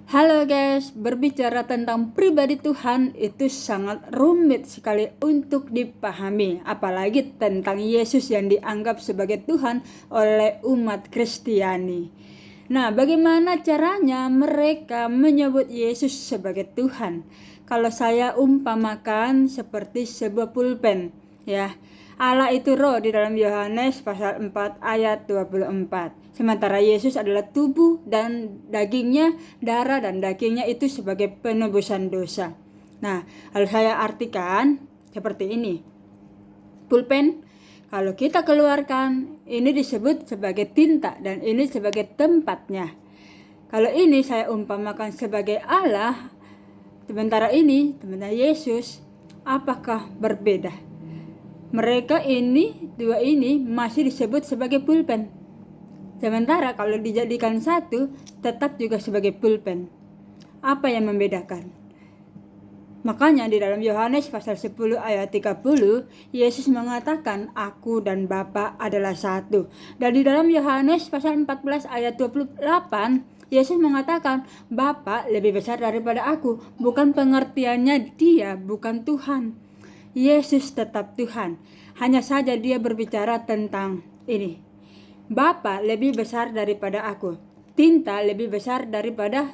Halo guys, berbicara tentang pribadi Tuhan itu sangat rumit sekali untuk dipahami, apalagi tentang Yesus yang dianggap sebagai Tuhan oleh umat Kristiani. Nah, bagaimana caranya mereka menyebut Yesus sebagai Tuhan? Kalau saya umpamakan seperti sebuah pulpen, ya. Allah itu roh di dalam Yohanes pasal 4 ayat 24. Sementara Yesus adalah tubuh dan dagingnya, darah dan dagingnya itu sebagai penebusan dosa. Nah, kalau saya artikan seperti ini. Pulpen, kalau kita keluarkan, ini disebut sebagai tinta dan ini sebagai tempatnya. Kalau ini saya umpamakan sebagai Allah, sementara Yesus, apakah berbeda? Mereka dua ini masih disebut sebagai pulpen. Sementara kalau dijadikan satu, tetap juga sebagai pulpen. Apa yang membedakan? Makanya di dalam Yohanes pasal 10 ayat 30, Yesus mengatakan aku dan Bapa adalah satu. Dan di dalam Yohanes pasal 14 ayat 28, Yesus mengatakan Bapa lebih besar daripada aku. Bukan pengertiannya dia bukan Tuhan. Yesus tetap Tuhan. Hanya saja dia berbicara tentang ini. Bapa lebih besar daripada aku. Tinta lebih besar daripada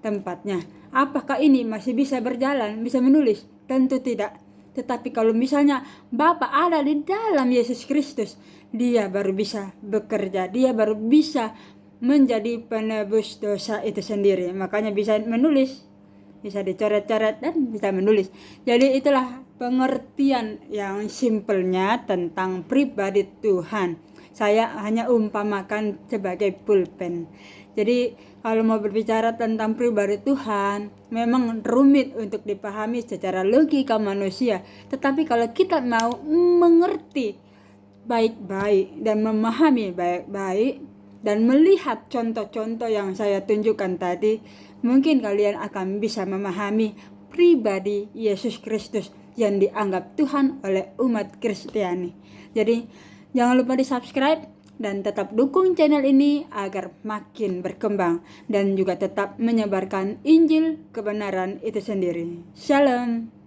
tempatnya. Apakah ini masih bisa berjalan, bisa menulis? Tentu tidak. Tetapi kalau misalnya Bapa ada di dalam Yesus Kristus, dia baru bisa bekerja. Dia baru bisa menjadi penebus dosa itu sendiri. Makanya bisa menulis, bisa dicoret-coret dan bisa menulis. Jadi itulah pengertian yang simpelnya tentang pribadi Tuhan. Saya hanya umpamakan sebagai pulpen. Jadi kalau mau berbicara tentang pribadi Tuhan, memang rumit untuk dipahami secara logika manusia. Tetapi kalau kita mau mengerti baik-baik dan memahami baik-baik dan melihat contoh-contoh yang saya tunjukkan tadi, mungkin kalian akan bisa memahami pribadi Yesus Kristus yang dianggap Tuhan oleh umat Kristiani. Jadi jangan lupa di subscribe dan tetap dukung channel ini agar makin berkembang dan juga tetap menyebarkan Injil kebenaran itu sendiri. Shalom.